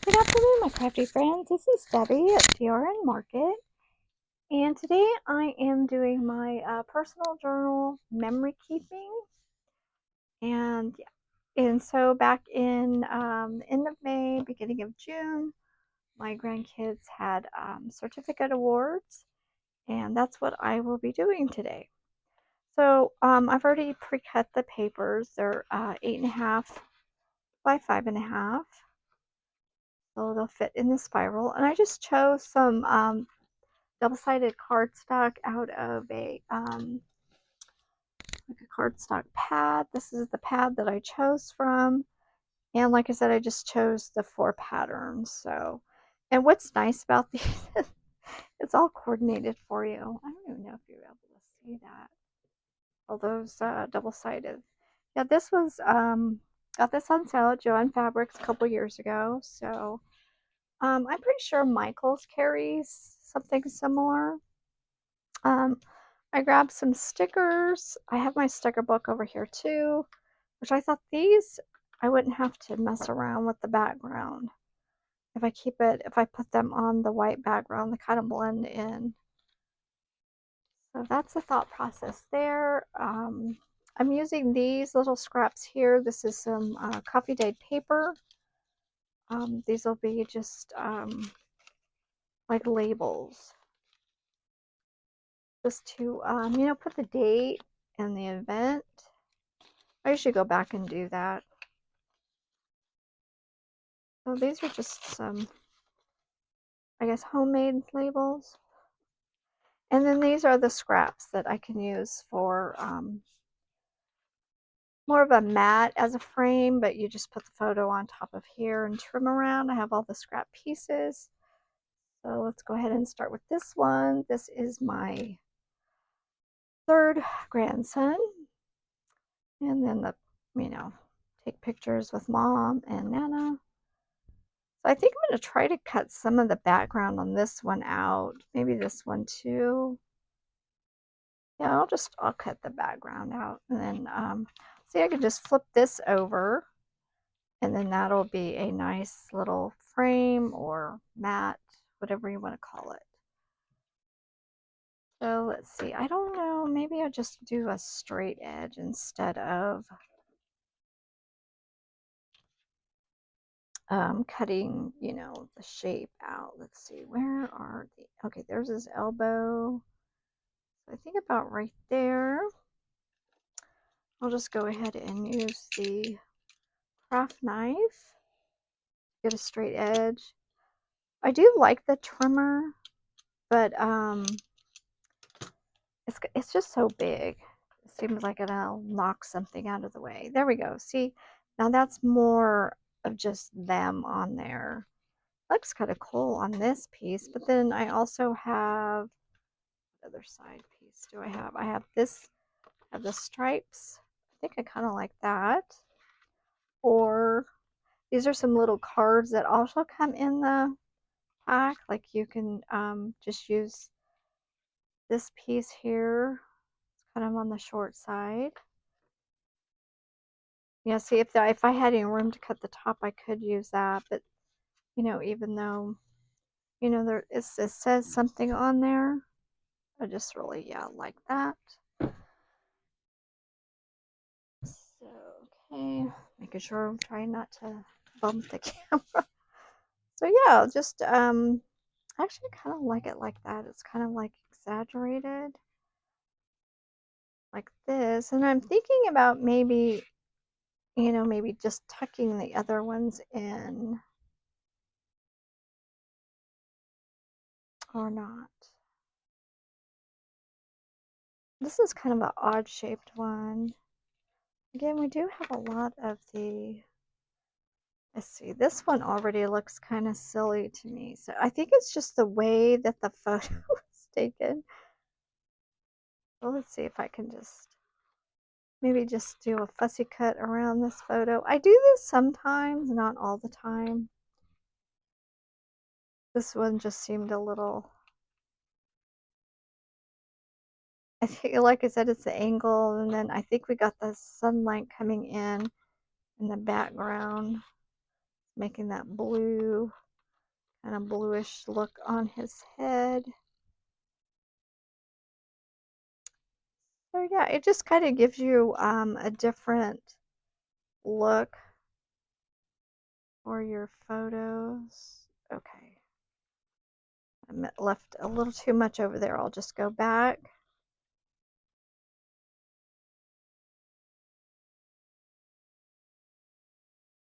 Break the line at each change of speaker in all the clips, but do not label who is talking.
Good afternoon, my crafty friends. This is Debbie at DRN Market, and today I am doing my personal journal memory keeping. And so back in the end of May, beginning of June, my grandkids had certificate awards, and that's what I will be doing today. So I've already pre-cut the papers. They're 8.5 by 5.5. So they'll fit in the spiral. And I just chose some double-sided cardstock out of like a cardstock pad. This is the pad that I chose from. And like I said, I just chose the 4 patterns. So, and what's nice about these, it's all coordinated for you. I don't even know if you're able to see that. All those double-sided. Yeah, this was, got this on sale at Joann Fabrics a couple years ago. So, I'm pretty sure Michaels carries something similar. I grabbed some stickers. I have my sticker book over here too, which I thought these, I wouldn't have to mess around with the background. If I put them on the white background, they kind of blend in. So that's the thought process there. I'm using these little scraps here. This is some coffee dyed paper. These will be just like labels. Just to, put the date and the event. I usually go back and do that. So these are just some, I guess, homemade labels. And then these are the scraps that I can use for more of a mat as a frame, but you just put the photo on top of here and trim around. I have all the scrap pieces. So let's go ahead and start with this one. This is my 3rd grandson. And then take pictures with mom and Nana. So I think I'm going to try to cut some of the background on this one out. Maybe this one too. Yeah, I'll cut the background out. And then, see, I can just flip this over. And then that'll be a nice little frame or mat, whatever you want to call it. So let's see. I don't know. Maybe I'll just do a straight edge instead of cutting, the shape out. Let's see. Where are the... Okay, there's his elbow. So I think about right there. I'll just go ahead and use the craft knife. Get a straight edge. I do like the trimmer, but it's just so big. It seems like it'll knock something out of the way. There we go. See, now that's more of just them on there. Looks kind of cool on this piece, but then I also have the other side piece. Do I have? I have this. I have the stripes. I think I kind of like that. Or these are some little cards that also come in the pack. Like you can just use this piece here. It's kind of on the short side. Yeah, see, if I had any room to cut the top, I could use that. But, even though, it says something on there, I just really, like that. So, okay, making sure I'm trying not to bump the camera. So, yeah, just, actually kind of like it like that. It's kind of like exaggerated like this. And I'm thinking about maybe, maybe just tucking the other ones in or not. This is kind of an odd shaped one. Again, we do have a lot of the, let's see, this one already looks kind of silly to me. So I think it's just the way that the photo was taken. Well, let's see if I can just maybe just do a fussy cut around this photo. I do this sometimes, not all the time. This one just seemed a little, I think, like I said, it's the angle, and then I think we got the sunlight coming in the background. making that blue, kind of bluish look on his head. So yeah, it just kind of gives you a different look for your photos. Okay. I left a little too much over there. I'll just go back.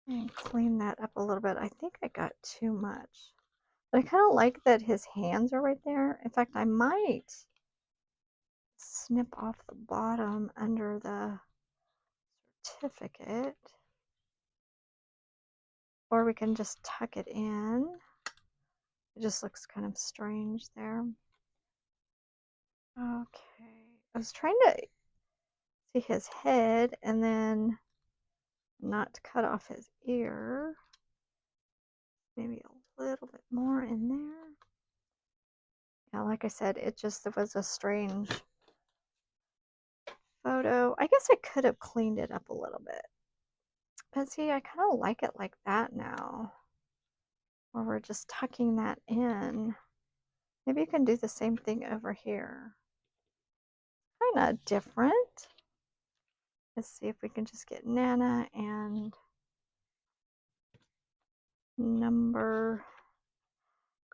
And clean that up a little bit. I think I got too much. But I kind of like that his hands are right there. In fact, I might snip off the bottom under the certificate. Or we can just tuck it in. It just looks kind of strange there. Okay. I was trying to see his head and then not cut off his ear. Maybe a little bit more in there. Yeah, like I said, it was a strange photo. I guess I could have cleaned it up a little bit. But see, I kind of like it like that now. Where we're just tucking that in. Maybe you can do the same thing over here. Kind of different. Let's see if we can just get Nana and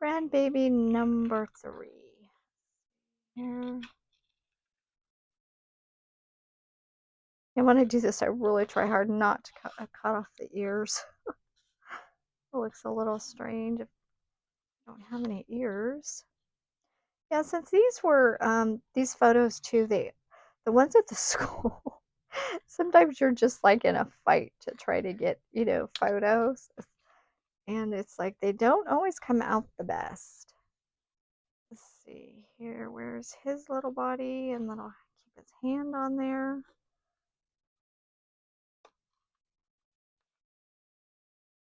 grandbaby number 3. Here. And when I do this, I really try hard not to cut off the ears. It looks a little strange if I don't have any ears. Yeah, since these were these photos too, the ones at the school, sometimes you're just like in a fight to try to get, photos. And it's like they don't always come out the best. Let's see here, where's his little body? And then I'll keep his hand on there.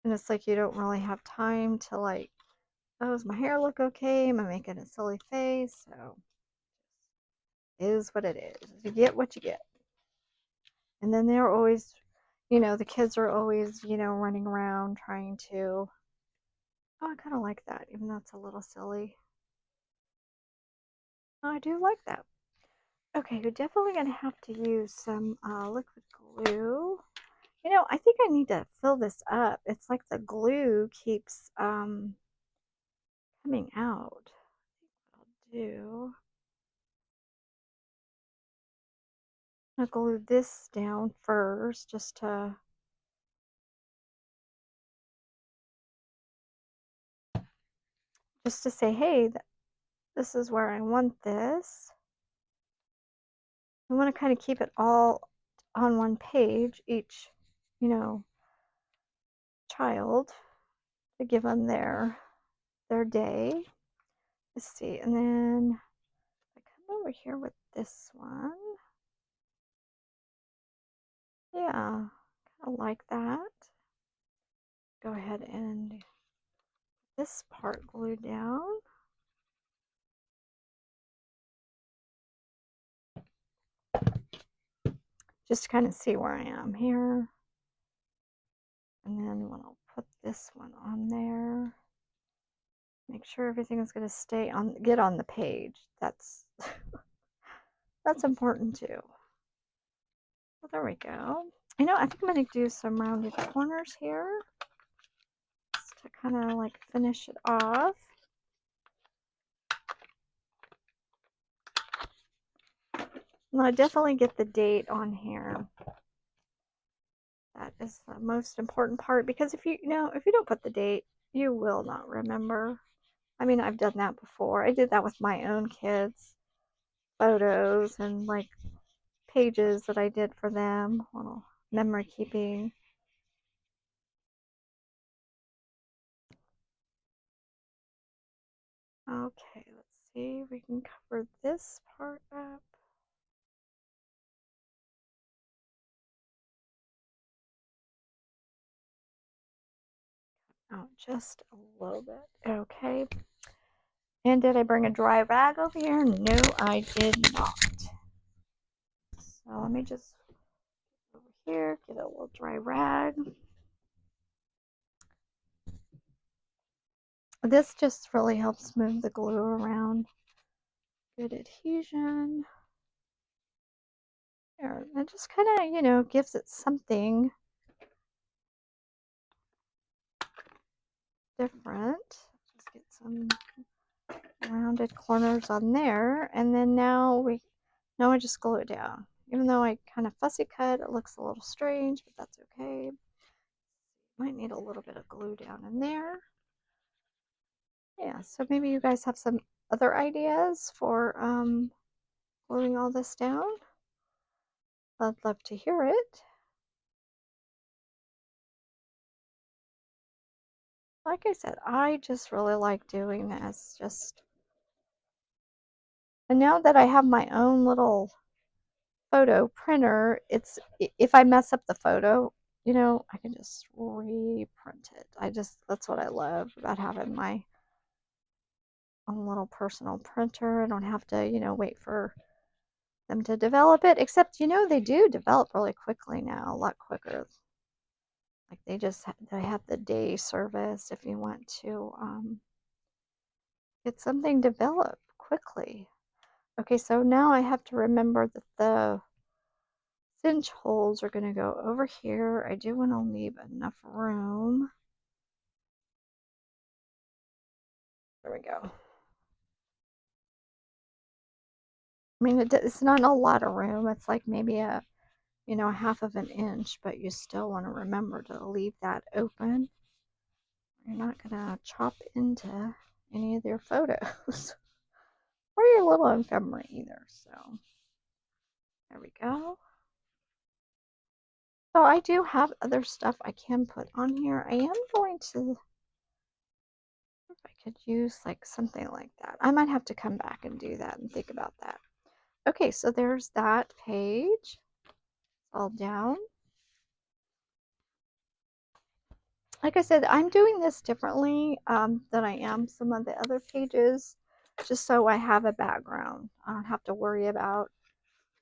And it's like you don't really have time to like, oh, does my hair look okay? Am I making a silly face? So it is what it is. You get what you get. And then they're always, the kids are always, running around trying to, oh, I kind of like that, even though it's a little silly. Oh, I do like that. Okay, you're definitely going to have to use some liquid glue. I think I need to fill this up. It's like the glue keeps coming out. What I'll do, I'm going to glue this down first just to say, hey, this is where I want this. I want to kind of keep it all on one page, each, child, to give them their day. Let's see, and then I come over here with this one. Yeah, kind of like that. Go ahead and get this part glued down. Just to kind of see where I am here. And then when I'll put this one on there, make sure everything is going to get on the page. That's that's important too. Well, there we go. I think I'm going to do some rounded corners here just to kind of like finish it off. And I definitely get the date on here. That is the most important part, because if you don't put the date, you will not remember. I mean, I've done that before. I did that with my own kids' photos and like pages that I did for them, little memory keeping. Okay, let's see. We can cover this part up. Oh, just a little bit. Okay. And did I bring a dry rag over here? No, I did not. So let me just over here get a little dry rag. This just really helps move the glue around. Good adhesion. There, it just kind of, you know, gives it something different. Just get some rounded corners on there, and then now I just glue it down. Even though I kind of fussy cut, it looks a little strange, but that's okay. Might need a little bit of glue down in there. Yeah, so maybe you guys have some other ideas for gluing all this down. I'd love to hear it. Like I said, I just really like doing this. And now that I have my own little photo printer, it's if I mess up the photo, you know, I can just reprint it. That's what I love about having my own little personal printer. I don't have to, you know, wait for them to develop it, except, you know, they do develop really quickly now, a lot quicker. Like they have the day service if you want to get something developed quickly. Okay, so now I have to remember that the cinch holes are going to go over here. I do want to leave enough room. There we go. I mean, it's not a lot of room. It's like maybe a, you know, a half of an inch, but you still want to remember to leave that open. You're not going to chop into any of their photos or your little ephemera either. So there we go. So I do have other stuff I can put on here. I am going to, if I could use like something like that. I might have to come back and do that and think about that. Okay, so there's that page all down. Like I said, I'm doing this differently than I am some of the other pages, just so I have a background. I don't have to worry about,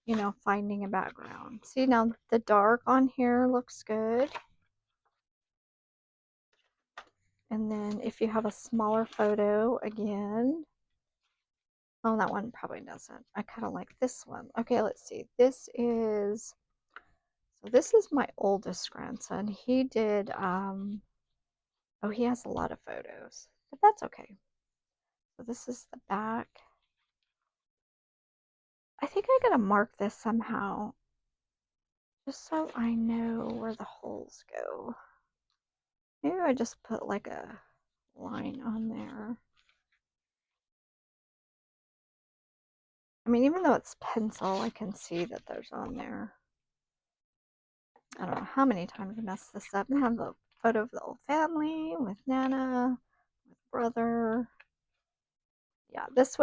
you know, finding a background. See, now the dark on here looks good. And then if you have a smaller photo, again, oh, that one probably doesn't. I kind of like this one. Okay, let's see. This is my oldest grandson. He did, oh, he has a lot of photos, but that's okay. So this is the back. I think I gotta mark this somehow, just so I know where the holes go. Maybe I just put like a line on there. I mean, even though it's pencil, I can see that there's on there. I don't know how many times I messed this up. I have the photo of the old family with Nana, with brother. Yeah, this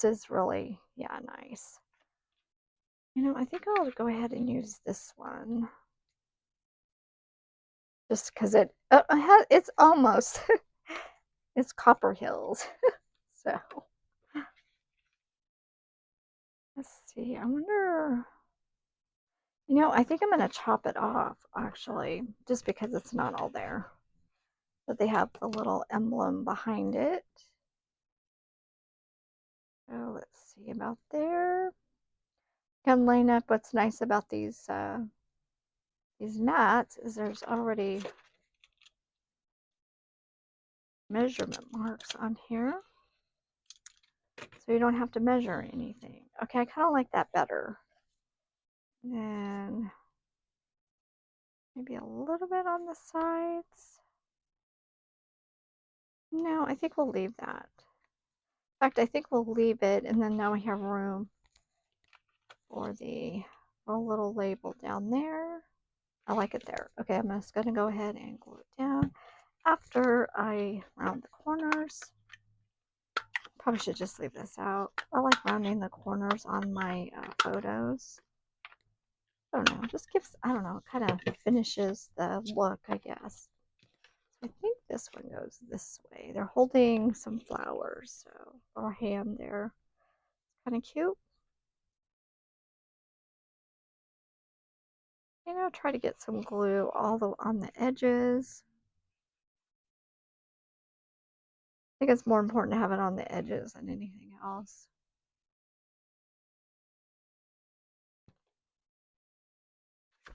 is really, yeah, nice. You know, I think I'll go ahead and use this one. Just because it's almost, it's Copper Hills. So, let's see. I wonder, you know, I think I'm going to chop it off, actually, just because it's not all there. But they have the little emblem behind it. So let's see about there. Can line up. What's nice about these mats is there's already measurement marks on here, so you don't have to measure anything. Okay, I kind of like that better. And maybe a little bit on the sides. No, I think we'll leave that. In fact, I think we'll leave it, and then now we have room for for a little label down there. I like it there. Okay, I'm just going to go ahead and glue it down after I round the corners. Probably should just leave this out. I like rounding the corners on my photos. I don't know, just gives, I don't know, kind of finishes the look, I guess. I think this one goes this way. They're holding some flowers, so a little hand there. Kind of cute. You know, try to get some glue all on the edges. think it's more important to have it on the edges than anything else. I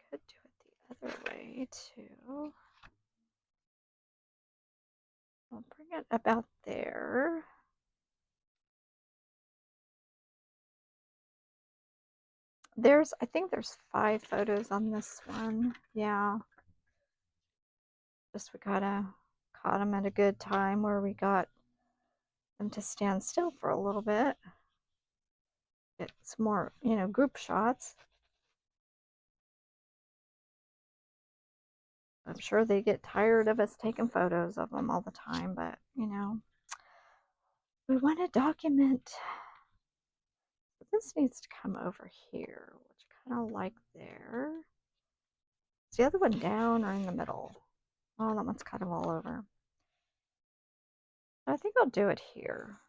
could do it the other way too. I'll bring it about there. I think there's 5 photos on this one. Yeah. Just we caught them at a good time where we got them to stand still for a little bit. It's more, group shots. I'm sure they get tired of us taking photos of them all the time, but, we want to document. This needs to come over here, which I kind of like there. Is the other one down or in the middle? Oh, that one's kind of all over. I think I'll do it here.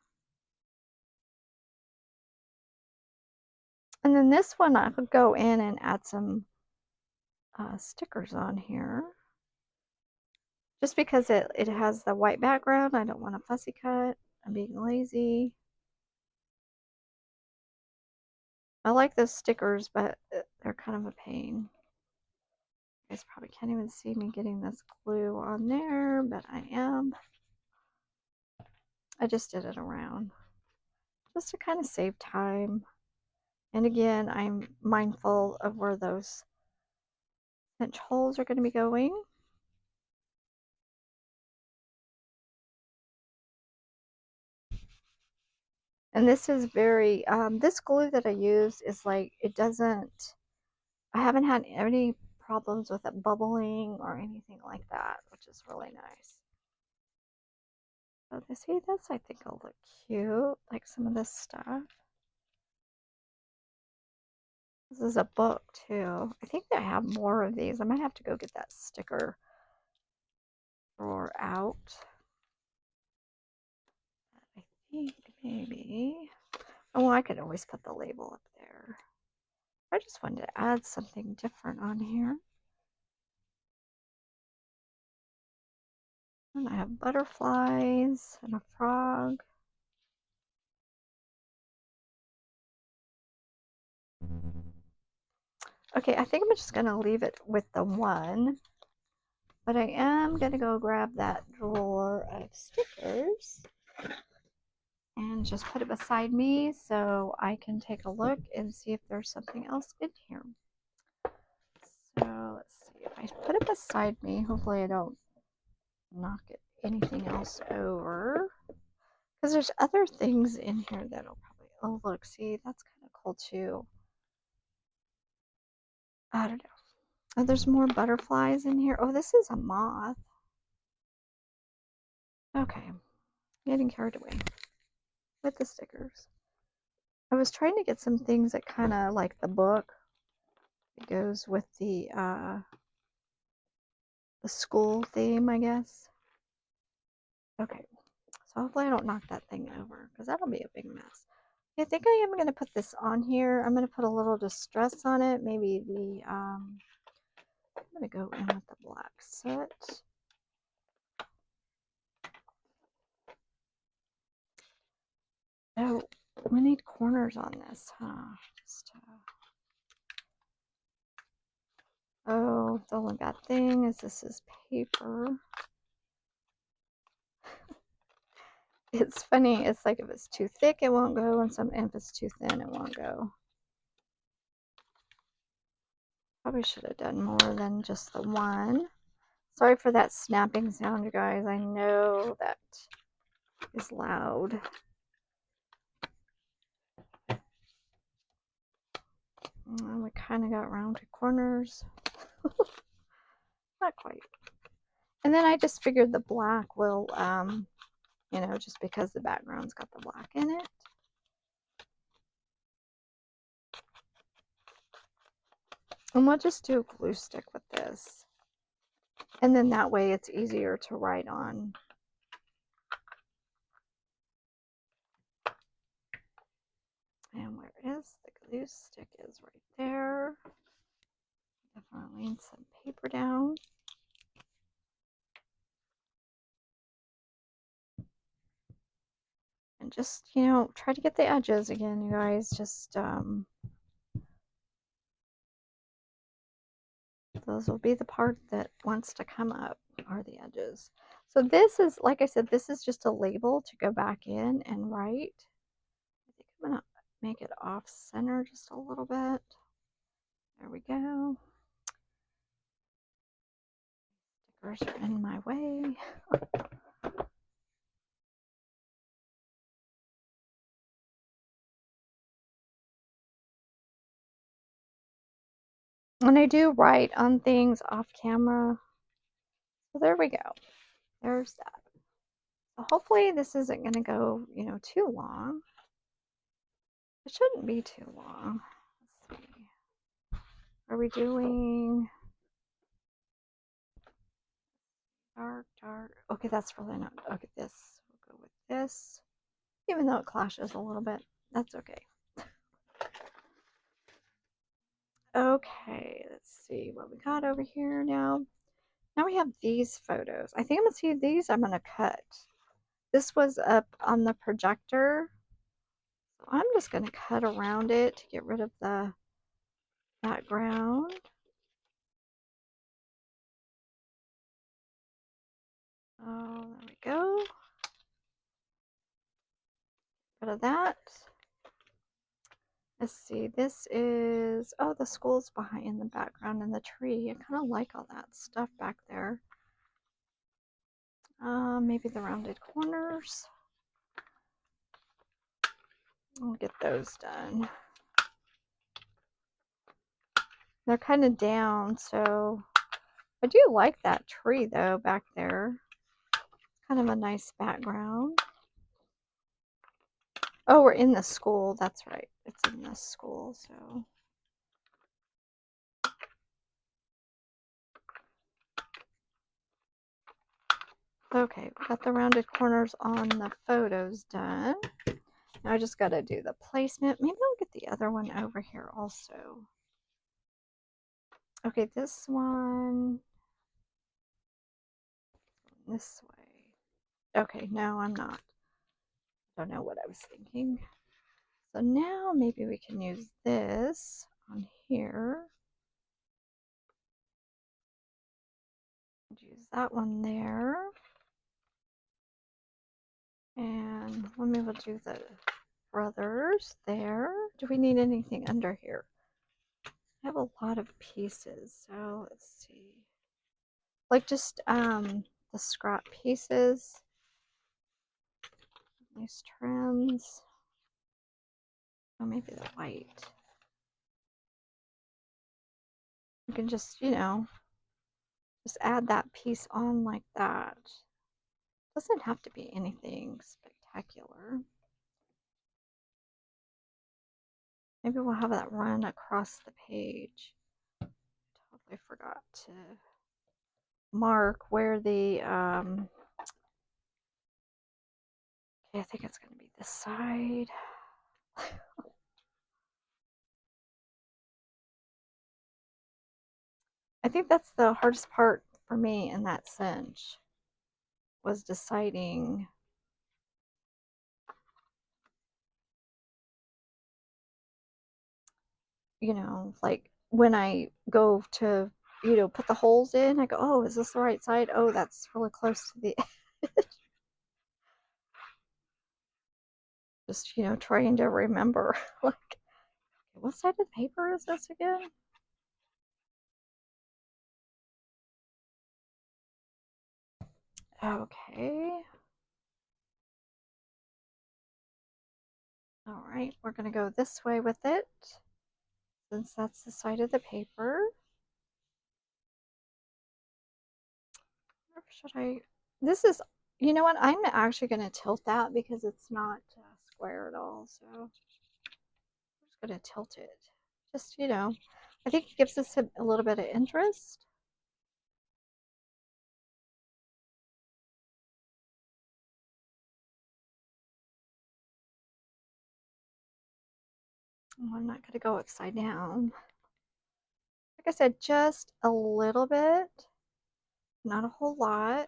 And then this one, I could go in and add some stickers on here. Just because it has the white background, I don't want a fussy cut. I'm being lazy. I like those stickers, but they're kind of a pain. You guys probably can't even see me getting this glue on there, but I am. I just did it around. Just to kind of save time. And again, I'm mindful of where those cinch holes are going to be going. And this is very, this glue that I use is like, I haven't had any problems with it bubbling or anything like that, which is really nice. So see, this I think will look cute, like some of this stuff. This is a book too. I think I have more of these. I might have to go get that sticker drawer out. I think maybe. Oh, I could always put the label up there. I just wanted to add something different on here. And I have butterflies and a frog. Okay, I think I'm just going to leave it with the one. But I am going to go grab that drawer of stickers and just put it beside me so I can take a look and see if there's something else in here. So let's see, if I put it beside me, hopefully I don't knock anything else over. Because there's other things in here that'll probably, oh look, see, that's kind of cool too. I don't know. Oh, there's more butterflies in here. Oh, this is a moth. Okay, getting carried away with the stickers. I was trying to get some things that kind of like the book. It goes with the school theme, I guess. Okay, so hopefully I don't knock that thing over because that'll be a big mess. I think I am going to put this on here. I'm going to put a little distress on it. Maybe I'm going to go in with the black soot. Oh, we need corners on this, huh? Oh, the only bad thing is this is paper. It's funny. It's like if it's too thick, it won't go, and if it's too thin, it won't go. Probably should have done more than just the one. Sorry for that snapping sound, you guys. I know that is loud. And we kind of got rounded corners. Not quite. And then I just figured the black will, just because the background's got the black in it. And we'll just do a glue stick with this. And then that way it's easier to write on. And where is the glue stick is right there. Definitely need some paper down. just, you know, try to get the edges again, you guys. Just, those will be the part that wants to come up, are the edges. So this is, like I said, this is just a label to go back in and write. I think I'm gonna make it off center just a little bit. There we go. Stickers are in my way. And I do write on things off camera. So there we go. There's that. So hopefully this isn't going to go, you know, too long. It shouldn't be too long. Let's see. Are we doing dark, dark? Okay, that's really not. Okay, this. We'll go with this. Even though it clashes a little bit, that's okay. Okay, let's see what we got over here now. Now we have these photos. I think I'm going to see these. I'm going to cut. This was up on the projector. So I'm just going to cut around it to get rid of the background. Oh, there we go. Rid of that. Let's see, this is, oh, the school's behind in the background and the tree. I kind of like all that stuff back there. Maybe the rounded corners. I'll get those done. They're kind of down, so I do like that tree though back there. Kind of a nice background. Oh, we're in the school. That's right. It's in the school, so. Okay, we got the rounded corners on the photos done. Now I just got to do the placement. Maybe I'll get the other one over here also. Okay, this one. This way. Okay, no, I'm not. Don't know what I was thinking. So now maybe we can use this on here. Use that one there. And maybe we'll do the brothers there. Do we need anything under here? I have a lot of pieces, so let's see. Like just the scrap pieces. Nice trims. Oh, maybe the white. You can just, you know, just add that piece on like that. Doesn't have to be anything spectacular. Maybe we'll have that run across the page. Totally forgot to mark where the okay, I think it's going to be this side. I think that's the hardest part for me in that cinch, was deciding, you know, like when I go to, you know, put the holes in, I go, oh, is this the right side? Oh, that's really close to the edge. Just, you know, trying to remember, like, what side of the paper is this again? Okay. All right, we're going to go this way with it, since that's the side of the paper. Or should I? This is, you know what? I'm actually going to tilt that because it's not square at all. So I'm just going to tilt it. Just, you know, I think it gives us a little bit of interest. Oh, I'm not going to go upside down. Like I said, just a little bit, not a whole lot.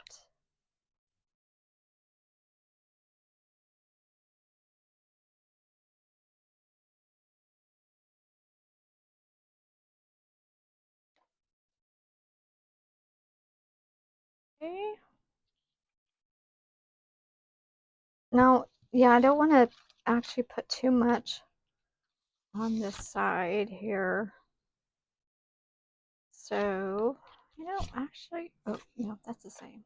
Okay. Now, yeah, I don't want to actually put too much on this side here. So, actually, oh, no, that's the same.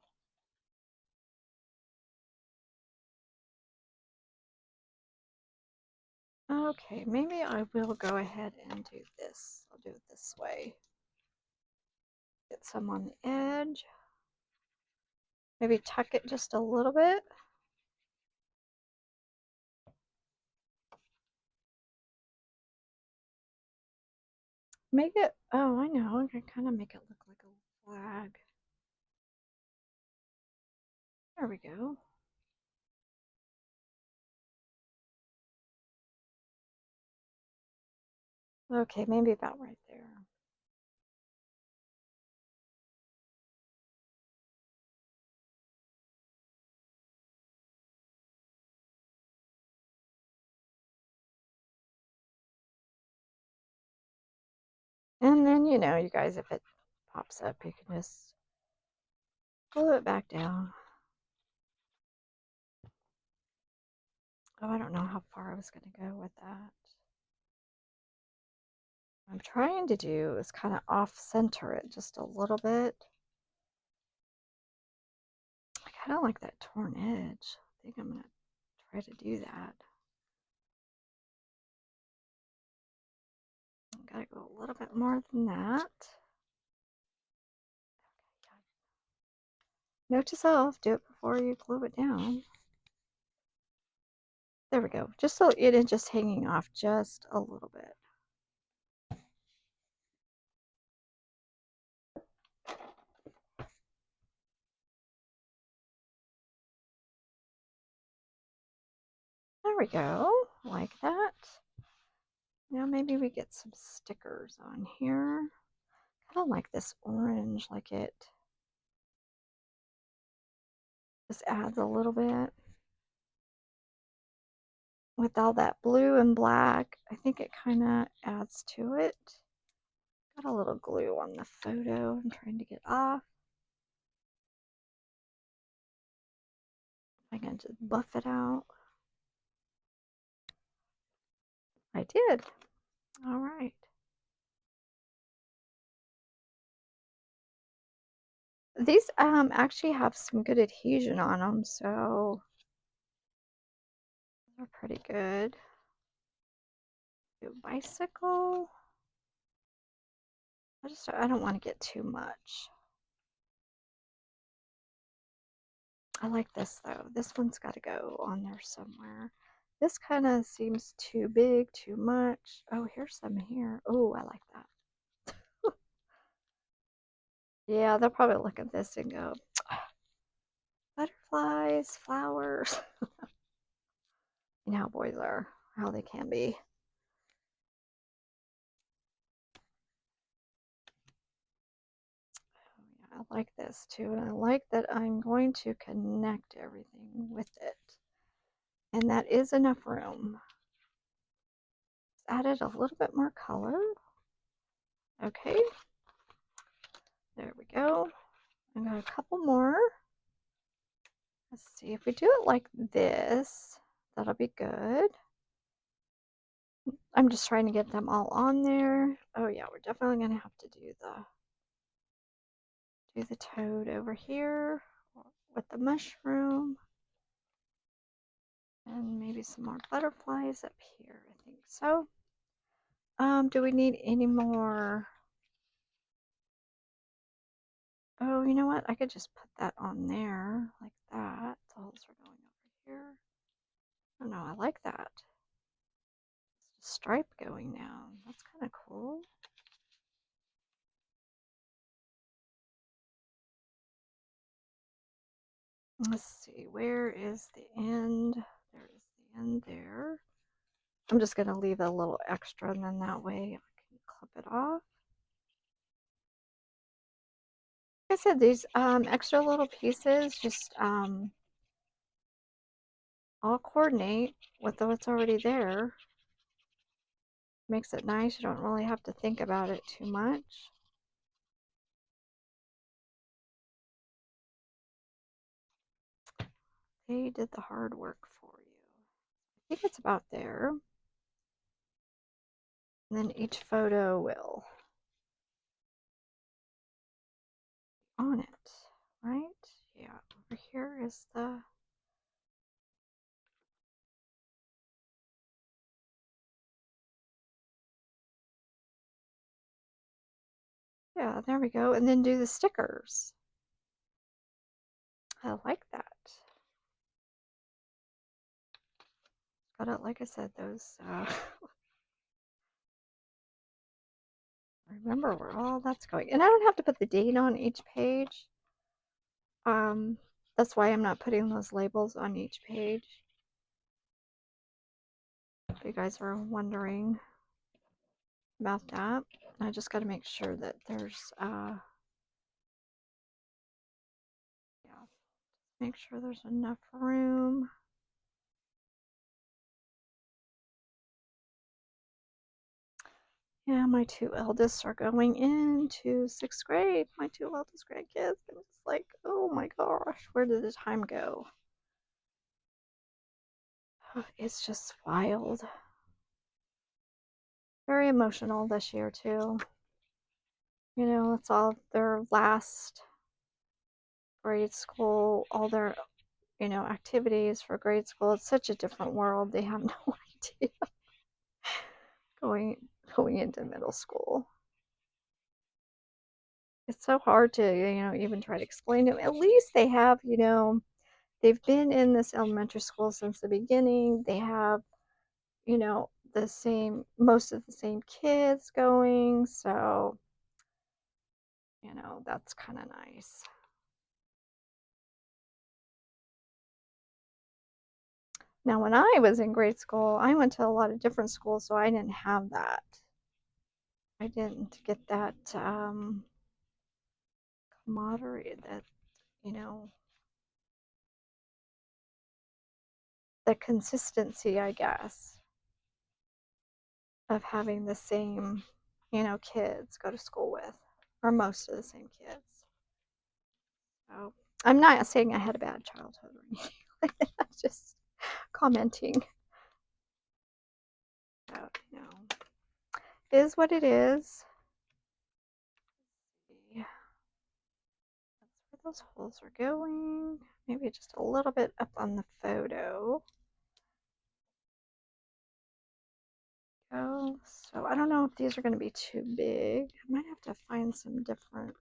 Okay, maybe I will go ahead and do this. I'll do it this way. Get some on the edge. Maybe tuck it just a little bit. Make it, oh, I know, I can kind of make it look like a flag. There we go. Okay, maybe about right there. And then, you guys, if it pops up, you can just glue it back down. Oh, I don't know how far I was going to go with that. What I'm trying to do is kind of off-center it just a little bit. I kind of like that torn edge. I think I'm going to try to do that. Gotta go a little bit more than that. Note to self, do it before you glue it down. There we go. Just so it is just hanging off just a little bit. There we go. Like that. Now maybe we get some stickers on here. Kind of like this orange, like it just adds a little bit. With all that blue and black, I think it kind of adds to it. Got a little glue on the photo I'm trying to get off. I can just buff it out. I did. All right. These actually have some good adhesion on them, so they're pretty good. Do bicycle. I don't want to get too much. I like this though. This one's got to go on there somewhere. This kind of seems too big, too much. Oh, here's some here. Oh, I like that. Yeah, they'll probably look at this and go, butterflies, flowers. You know how boys are, how they can be. I like this too, and I like that I'm going to connect everything with it. And that is enough room. Just added a little bit more color. Okay. There we go. I got a couple more. Let's see, if we do it like this, that'll be good. I'm just trying to get them all on there. Oh yeah, we're definitely gonna have to do the toad over here with the mushroom. And maybe some more butterflies up here, I think so. Do we need any more? Oh, you know what? I could just put that on there like that. The holes are going over here. Oh no, I like that. Just a stripe going down. That's kind of cool. Let's see, where is the end? There is the end there. I'm just going to leave a little extra, and then that way I can clip it off. Like I said, these extra little pieces just all coordinate with what's already there. Makes it nice. You don't really have to think about it too much. They did the hard work for you. I think it's about there. And then each photo will be on it, right? Yeah, over here is the... Yeah, there we go. And then do the stickers. I like that. Got it, like I said, those... remember where all that's going. And I don't have to put the date on each page. That's why I'm not putting those labels on each page. If you guys are wondering about that, I just got to make sure that there's, yeah, make sure there's enough room. Yeah, my two eldest are going into 6th grade. My two eldest grandkids. I'm just like, oh my gosh, where did the time go? It's just wild. Very emotional this year too. You know, it's all their last grade school, all their, you know, activities for grade school. It's such a different world. They have no idea going into middle school. It's so hard to, you know, even try to explain to them. At least they have, you know, they've been in this elementary school since the beginning. They have, you know, the same, most of the same kids going. So, you know, that's kind of nice. Now, when I was in grade school, I went to a lot of different schools, so I didn't have that. I didn't get that camaraderie, that, you know, the consistency, I guess, of having the same, you know, kids go to school with, or most of the same kids. So I'm not saying I had a bad childhood or anything like that, just commenting. So, you know, it is what it is. That's where those holes are going. Maybe just a little bit up on the photo. Go. So I don't know if these are going to be too big. I might have to find some different.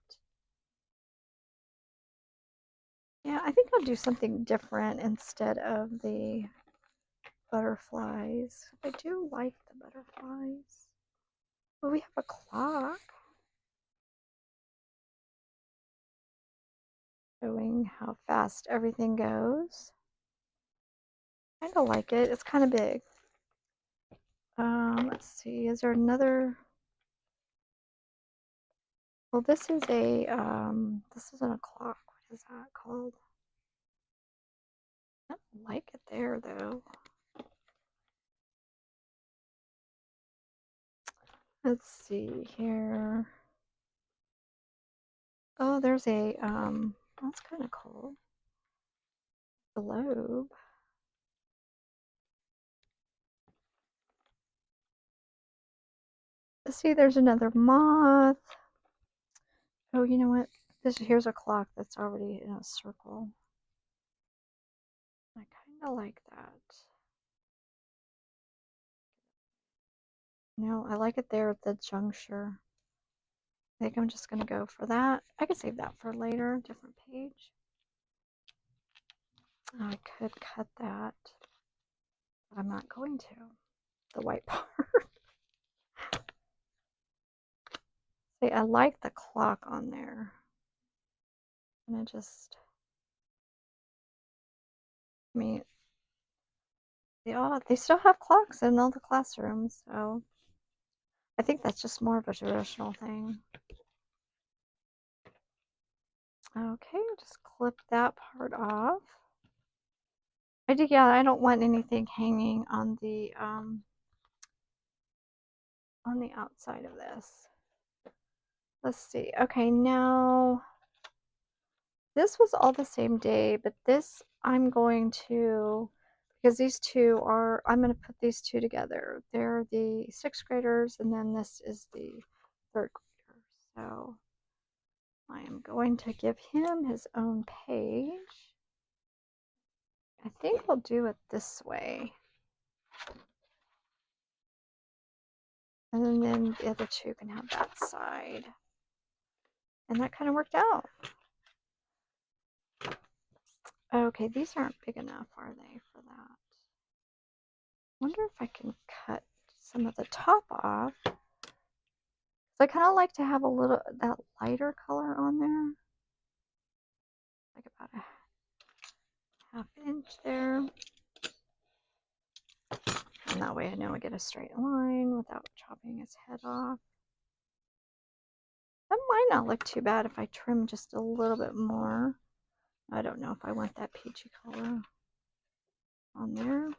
Yeah, I think I'll do something different instead of the butterflies. I do like the butterflies. Well, we have a clock showing how fast everything goes. I kind of like it. It's kind of big. Let's see. Is there another? Well, this is a this isn't a clock. What is that called? I don't like it there though. Let's see here. Oh, there's a that's kind of cool. Globe. Let's see, there's another moth. Oh, you know what? Here's a clock that's already in a circle. I kind of like that. No, I like it there at the juncture. I think I'm just going to go for that. I could save that for later, different page. I could cut that, but I'm not going to. The white part. See, I like the clock on there. I'm going to just, I mean, they still have clocks in all the classrooms, so I think that's just more of a traditional thing. Okay, just clip that part off. Yeah, I don't want anything hanging on the outside of this. Let's see. Okay, now this was all the same day, but this I'm going to, because these two are, I'm going to put these two together. They're the 6th graders, and then this is the 3rd grader. So I am going to give him his own page. I think we'll do it this way. And then the other two can have that side. And that kind of worked out. Okay, these aren't big enough, are they, for that? Wonder if I can cut some of the top off. So I kind of like to have a little, that lighter color on there. Like about a 1/2 inch there. And that way I know I get a straight line without chopping his head off. That might not look too bad if I trim just a little bit more. I don't know if I want that peachy color on there.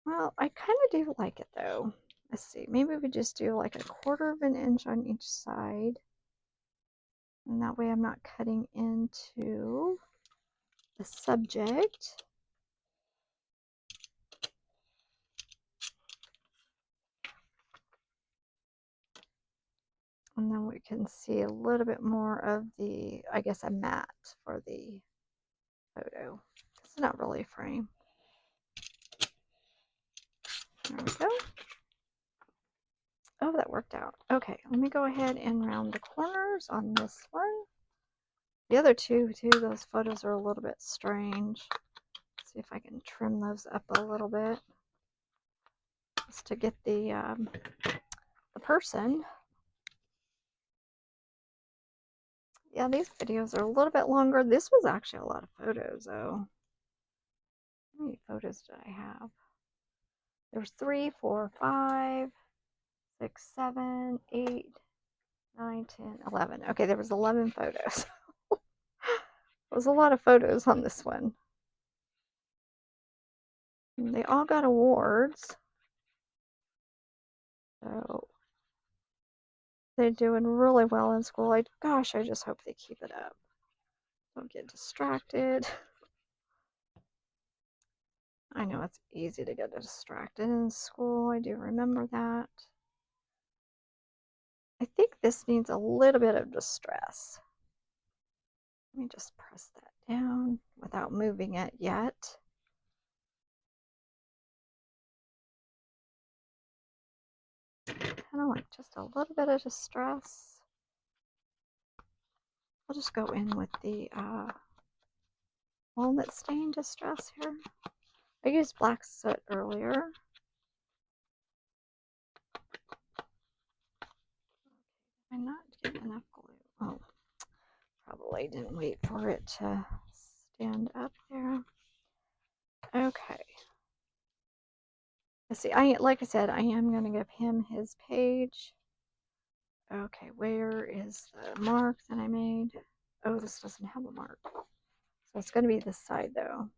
Well, I kind of do like it though. Let's see, maybe we just do like a 1/4 inch on each side. And that way I'm not cutting into the subject. And then we can see a little bit more of the, I guess, a matte for the photo. It's not really a frame. There we go. Oh, that worked out. Okay, let me go ahead and round the corners on this one. The other two, too, those photos are a little bit strange. Let's see if I can trim those up a little bit. Just to get the person. Yeah, these videos are a little bit longer. This was actually a lot of photos, though. How many photos did I have? There's 3, 4, 5, 6, 7, 8, 9, 10, 11. Okay, there was 11 photos. It was a lot of photos on this one. And they all got awards. So they're doing really well in school. Gosh, I just hope they keep it up. Don't get distracted. I know it's easy to get distracted in school. I do remember that. I think this needs a little bit of distress. Let me just press that down without moving it yet. Kind of like just a little bit of distress. I'll just go in with the walnut stain distress here. I used black soot earlier. I'm not getting enough glue. Oh, probably didn't wait for it to stand up there. Okay. Let's see. Like I said, I am going to give him his page. Okay, where is the mark that I made? Oh, this doesn't have a mark. So it's going to be this side though.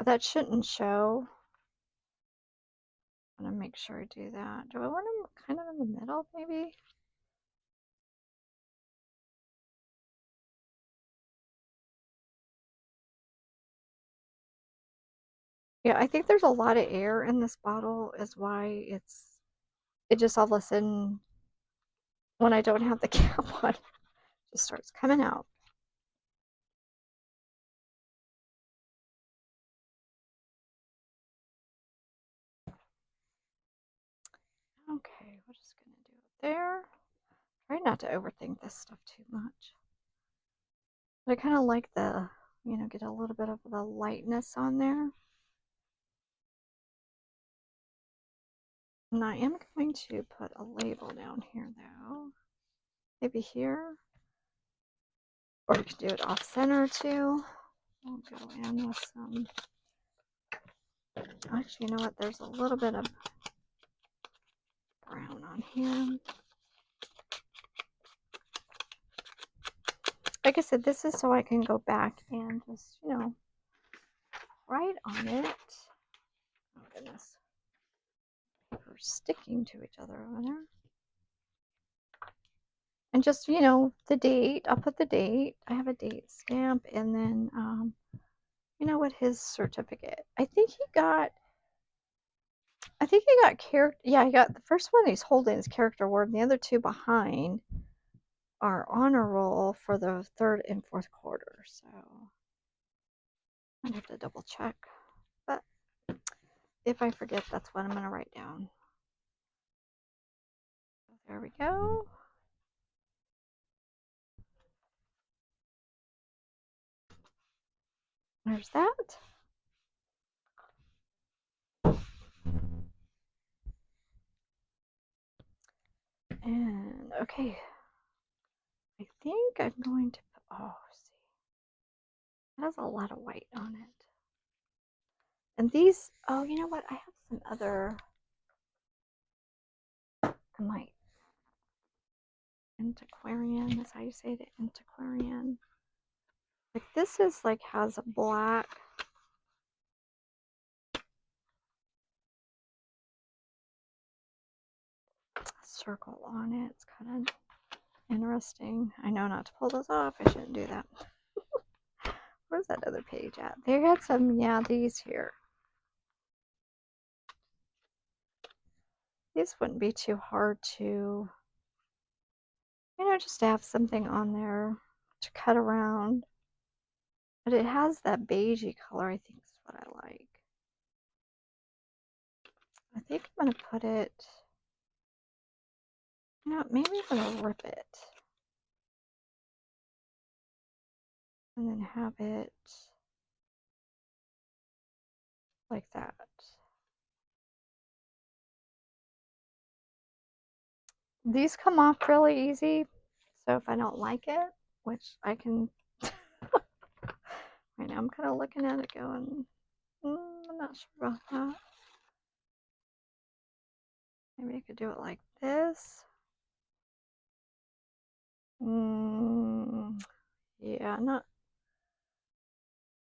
That shouldn't show. I'm going to make sure I do that. Do I want him kind of in the middle maybe? Yeah, I think there's a lot of air in this bottle is why it just all of a sudden, when I don't have the cap on, just starts coming out. Okay, we're just gonna do it there. Try not to overthink this stuff too much. But I kind of like the, get a little bit of the lightness on there. And I am going to put a label down here though. Maybe here. Or we can do it off center too. I'll go in with some. Actually, you know what? There's a little bit of brown on here. Like I said, this is so I can go back and just, write on it. Oh goodness. Paper's sticking to each other over there. And just, you know, the date. I'll put the date. I have a date stamp, and then, you know what, his certificate. I think he got character. Yeah, he got the first one he's holding is character award, and the other two behind are honor roll for the third and fourth quarter. So I have to double check, but if I forget, that's what I'm going to write down. There we go. There's that. And okay, I think I'm going to put, oh, see, that has a lot of white on it. And these, oh, you know what? I have some other, I might, antiquarian, is how you say it, antiquarian. Like this is like has a black circle on it. It's kind of interesting. I know not to pull those off. I shouldn't do that. Where's that other page at? They had some, yeah, these here. These wouldn't be too hard to, you know, just to have something on there to cut around. But it has that beigey color, I think is what I like. I think I'm going to put it, you know, maybe I'm going to rip it. And then have it like that. These come off really easy, so if I don't like it, which I can, right now I'm kind of looking at it going, I'm not sure about that. Maybe I could do it like this. Yeah, not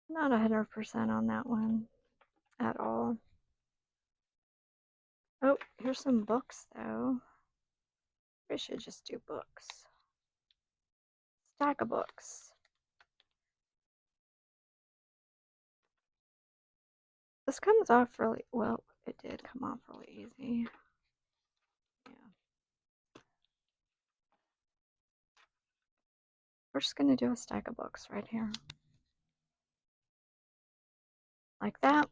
100% on that one at all. Oh, here's some books though. We should just do books. Stack of books. This comes off really well. It did come off really easy. Yeah. We're just gonna do a stack of books right here. Like that.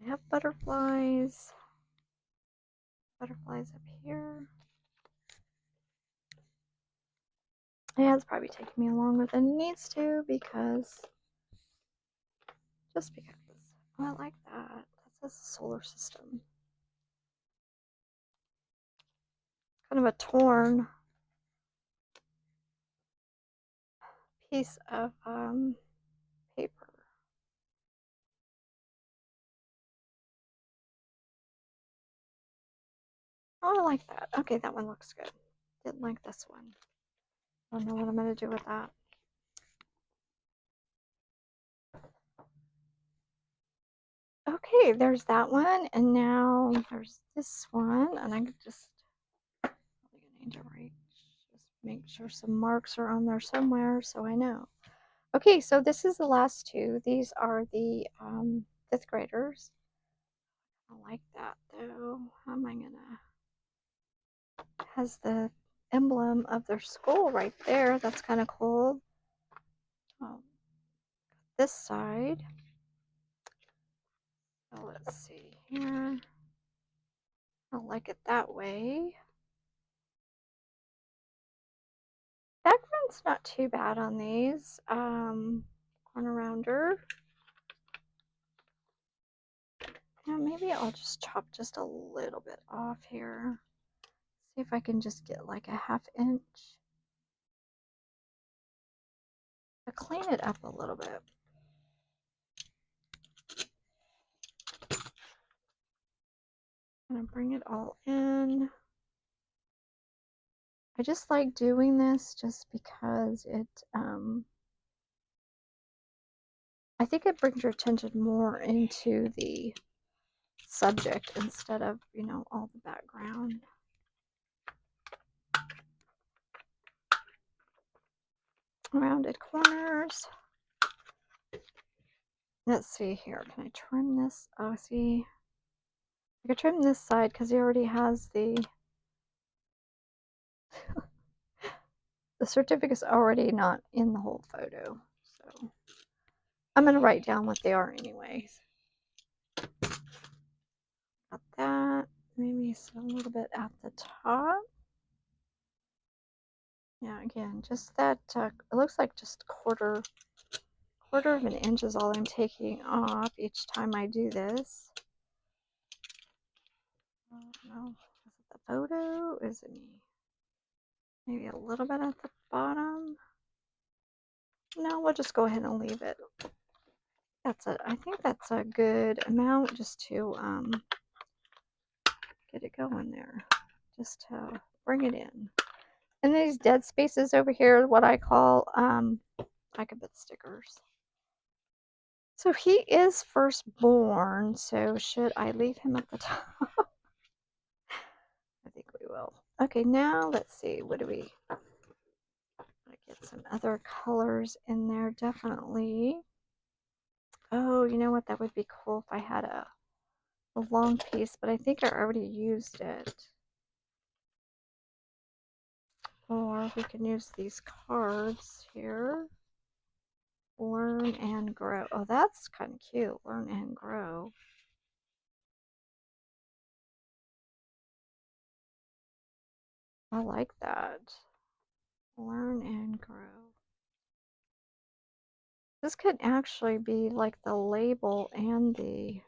I have butterflies. Butterflies up here. Yeah, it's probably taking me longer than it needs to because, just because. Oh, I like that. That says solar system. Kind of a torn piece of paper. Oh, I like that. Okay, that one looks good. Didn't like this one. I don't know what I'm going to do with that. Okay, there's that one, and now there's this one, and I just need to write, just make sure some marks are on there somewhere so I know. Okay, so this is the last two. These are the 5th graders. I like that though. How am I gonna? Has the emblem of their school right there. That's kind of cool. Oh, this side. So let's see here. I like it that way. Background's not too bad on these. Corner rounder. Yeah, maybe I'll just chop just a little bit off here. See if I can just get like a 1/2 inch. I'll clean it up a little bit. I'm gonna bring it all in. I just like doing this just because it, I think it brings your attention more into the subject instead of, you know, all the background. Rounded corners. Let's see here. Can I trim this? Oh, see. I can trim this side because he already has the certificate's already not in the whole photo. So I'm going to write down what they are anyways. Got that. Maybe a little bit at the top. Yeah, again, just that, it looks like just quarter of an inch is all I'm taking off each time I do this. I don't know. Is it the photo? Is it me? Maybe a little bit at the bottom. No, we'll just go ahead and leave it. I think that's a good amount just to get it going there. Just to bring it in. And these dead spaces over here, what I call, I could put stickers. So he is firstborn, so should I leave him at the top? I think we will. Okay, now let's see. What do we... get some other colors in there, definitely. Oh, you know what? That would be cool if I had a long piece, but I think I already used it. Or we can use these cards here. Learn and grow. Oh, that's kind of cute. Learn and grow. I like that. Learn and grow. This could actually be like the label and the...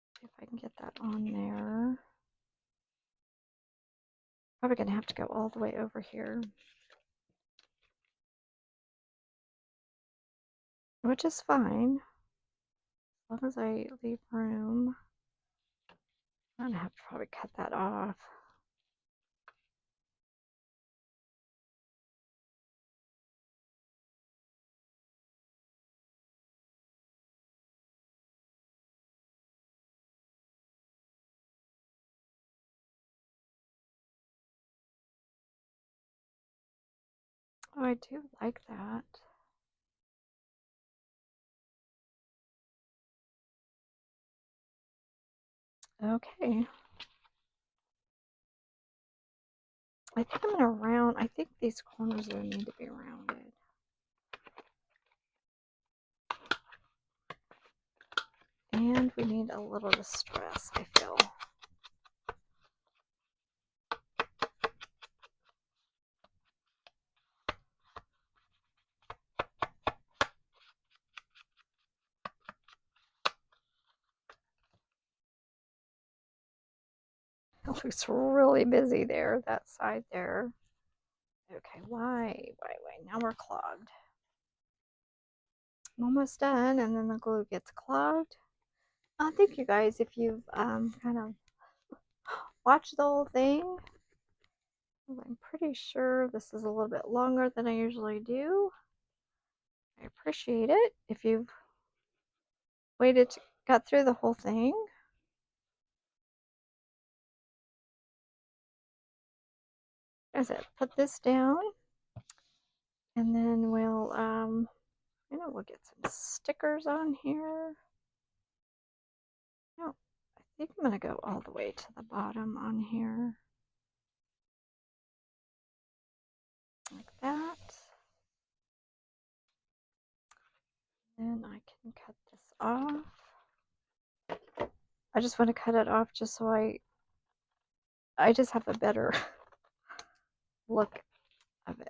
See if I can get that on there. Probably gonna have to go all the way over here. Which is fine. As long as I leave room. I'm gonna have to probably cut that off. Oh, I do like that. Okay. I think I'm gonna round. I think these corners are need to be rounded. And we need a little distress, I feel. It looks really busy there, that side there. Okay, why? Now we're clogged. I'm almost done, and then the glue gets clogged. Thank you guys if you've kind of watched the whole thing. I'm pretty sure this is a little bit longer than I usually do. I appreciate it if you've got through the whole thing. As I put this down, and then we'll we'll get some stickers on here. No, I think I'm gonna go all the way to the bottom on here, like that. Then I can cut this off. I just want to cut it off just so I just have a better look of it.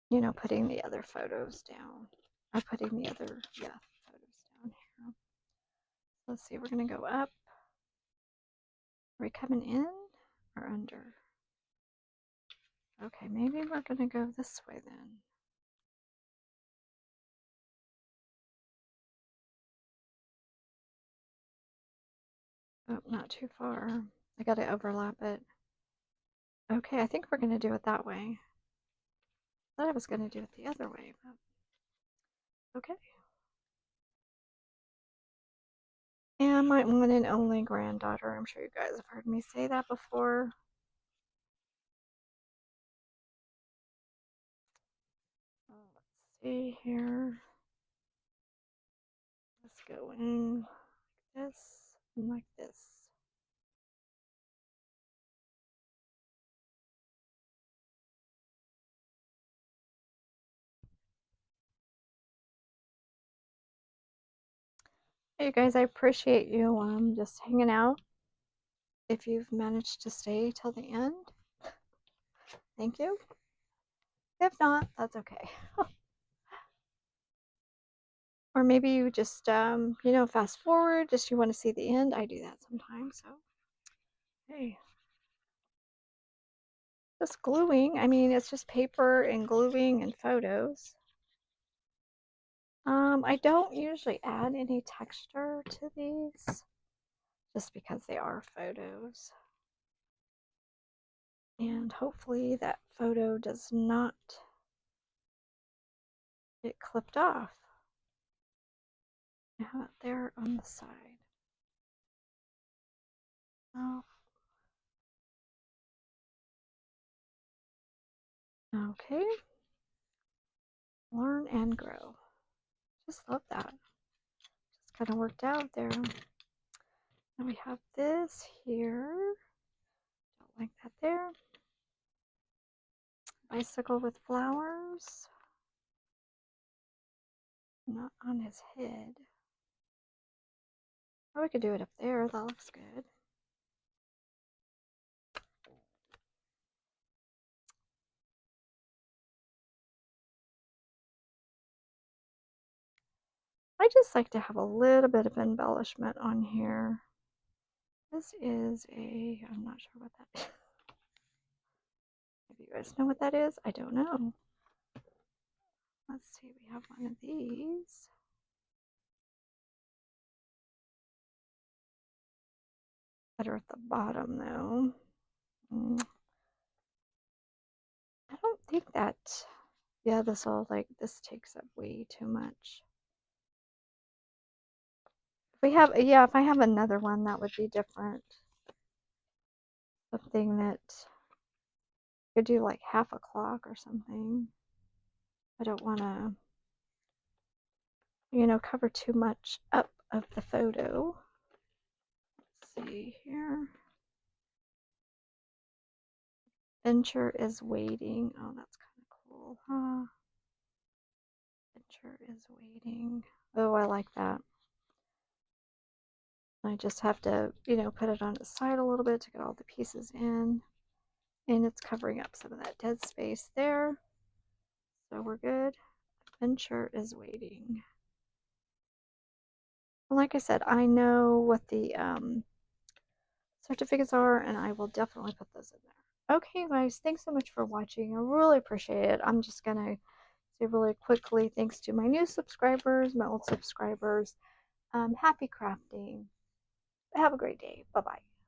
You know, putting the other photos down. I'm putting the other, photos down here. Let's see, we're going to go up. Are we coming in or under? Okay, maybe we're going to go this way then. Oh, not too far. I got to overlap it. Okay, I think we're going to do it that way. I thought I was going to do it the other way, but Okay. And my one and only granddaughter. I'm sure you guys have heard me say that before. Let's see here. Let's go in like this and like this. Hey, you guys, I appreciate you just hanging out. If you've managed to stay till the end, thank you. If not, that's okay. Or maybe you just, fast forward, just you want to see the end. I do that sometimes, so hey. Just gluing, I mean, it's just paper and gluing and photos. I don't usually add any texture to these, just because they are photos. And hopefully that photo does not get clipped off. I have it there on the side. Oh, okay. Learn and grow. Just love that. Just kind of worked out there. And we have this here. Don't like that there. Bicycle with flowers. Not on his head. Oh, we could do it up there. That looks good. I just like to have a little bit of embellishment on here. This is I'm not sure what that is. If you guys know what that is, I don't know. Let's see, we have one of these. Better at the bottom though. I don't think that, yeah, this takes up way too much. If I have another one, that would be different. Something that could do like half a clock or something. I don't want to, cover too much up of the photo. Let's see here. Venture is waiting. Oh, that's kind of cool, huh? Venture is waiting. Oh, I like that. I just have to, put it on its side a little bit to get all the pieces in. And it's covering up some of that dead space there. So we're good. Venture is waiting. Like I said, I know what the certificates are, and I will definitely put those in there. Okay, guys, thanks so much for watching. I really appreciate it. I'm just going to say really quickly thanks to my new subscribers, my old subscribers. Happy crafting. Have a great day. Bye-bye.